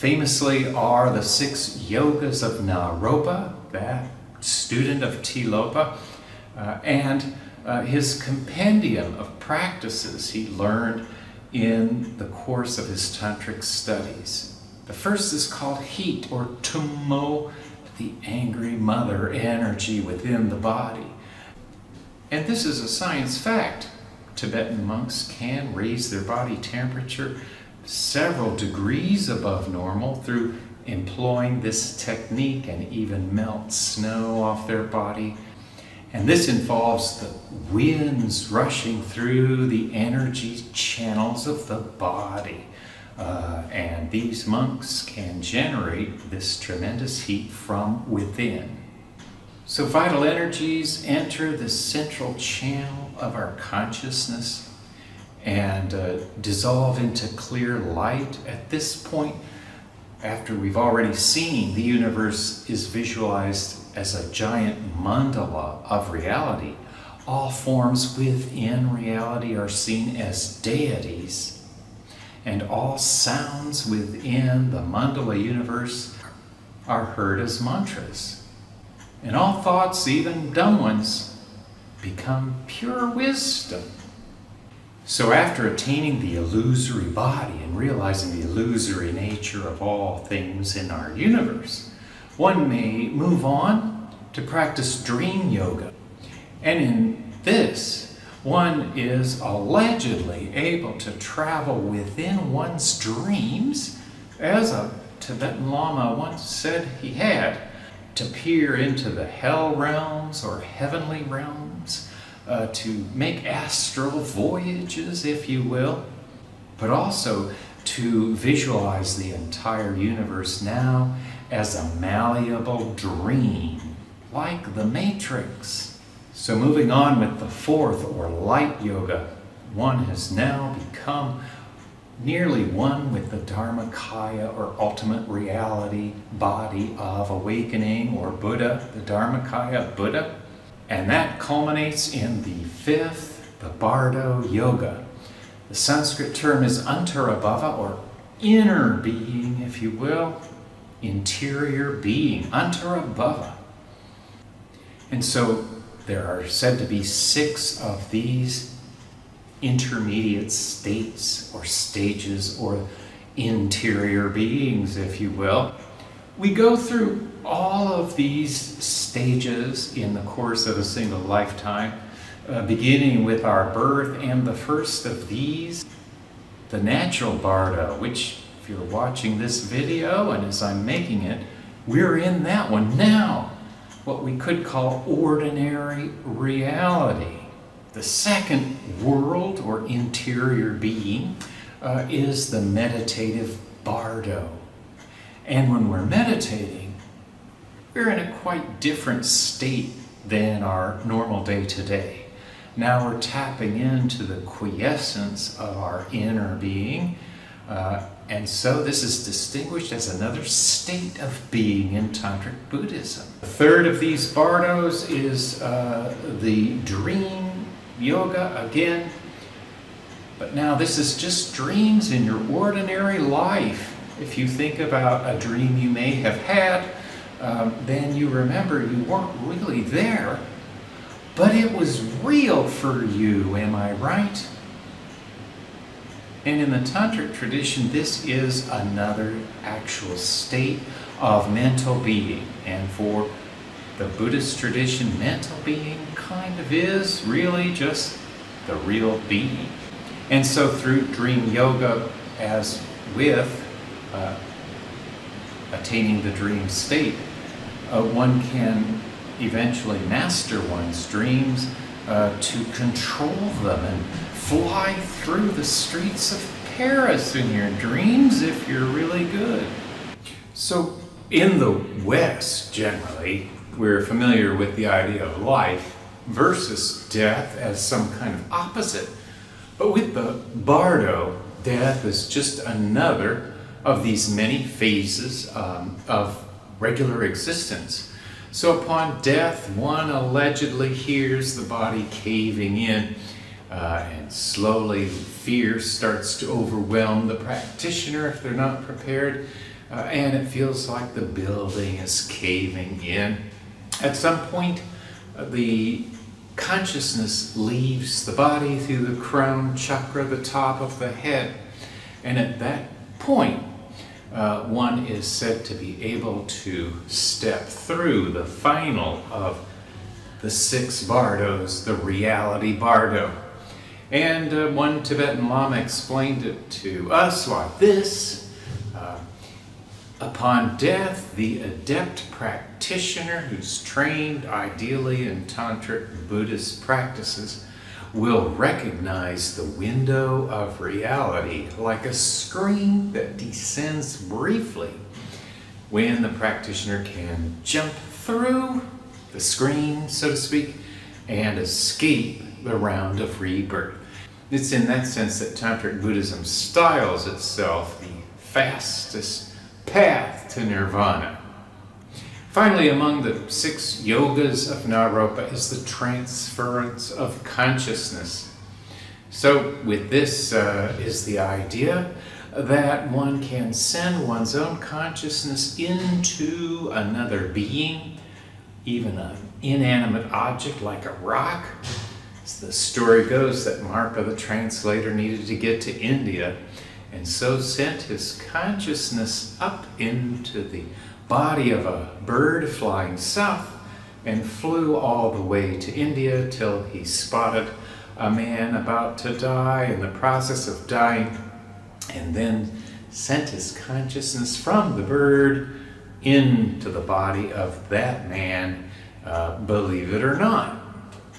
famously are the 6 yogas of Naropa, that student of Tilopa, and his compendium of practices he learned in the course of his Tantric studies. The first is called heat, or tummo, the angry mother energy within the body. And this is a science fact. Tibetan monks can raise their body temperature several degrees above normal through employing this technique, and even melt snow off their body. And this involves the winds rushing through the energy channels of the body. And these monks can generate this tremendous heat from within. So vital energies enter the central channel of our consciousness and dissolve into clear light. At this point, after we've already seen the universe is visualized as a giant mandala of reality, all forms within reality are seen as deities, and all sounds within the mandala universe are heard as mantras. And all thoughts, even dumb ones, become pure wisdom. So after attaining the illusory body and realizing the illusory nature of all things in our universe, one may move on to practice dream yoga. And in this, one is allegedly able to travel within one's dreams, as a Tibetan Lama once said he had, to peer into the hell realms or heavenly realms, to make astral voyages, if you will, but also to visualize the entire universe now as a malleable dream, like the Matrix. So moving on with the 4th, or light yoga, one has now become nearly one with the Dharmakaya, or ultimate reality body of awakening, or Buddha, the Dharmakaya Buddha. And that culminates in the 5th, the Bardo Yoga. The Sanskrit term is Antarabhava, or inner being, if you will, interior being, Antarabhava. And so there are said to be 6 of these intermediate states, or stages, or interior beings, if you will. We go through all of these stages in the course of a single lifetime, beginning with our birth, and the first of these, the natural Bardo, which, if you're watching this video and as I'm making it, we're in that one now, what we could call ordinary reality. The second world, or interior being, is the meditative Bardo. And when we're meditating, we're in a quite different state than our normal day-to-day. Now we're tapping into the quiescence of our inner being, and so this is distinguished as another state of being in Tantric Buddhism. The third of these Bardos is the dream yoga again, but now this is just dreams in your ordinary life. If you think about a dream you may have had, then you remember you weren't really there, but it was real for you, am I right? And in the Tantric tradition, this is another actual state of mental being. And for the Buddhist tradition, mental being kind of is really just the real being. And so through dream yoga, as with attaining the dream state, one can eventually master one's dreams to control them and fly through the streets of Paris in your dreams if you're really good. So in the West, generally, we're familiar with the idea of life versus death as some kind of opposite. But with the Bardo, death is just another of these many phases of regular existence. So upon death, one allegedly hears the body caving in, and slowly fear starts to overwhelm the practitioner if they're not prepared. and it feels like the building is caving in. At some point, the consciousness leaves the body through the crown chakra, the top of the head, and at that point, one is said to be able to step through the final of the 6 bardos, the reality bardo. And one Tibetan Lama explained it to us like this. Upon death, the adept practitioner who's trained ideally in Tantric Buddhist practices will recognize the window of reality like a screen that descends briefly when the practitioner can jump through the screen, so to speak, and escape the round of rebirth. It's in that sense that Tantric Buddhism styles itself the fastest path to nirvana. Finally, among the 6 yogas of Naropa is the transference of consciousness. So with this is the idea that one can send one's own consciousness into another being, even an inanimate object like a rock. As the story goes that Marpa the translator needed to get to India, and so sent his consciousness up into the body of a bird flying south and flew all the way to India till he spotted a man about to die in the process of dying, and then sent his consciousness from the bird into the body of that man, believe it or not.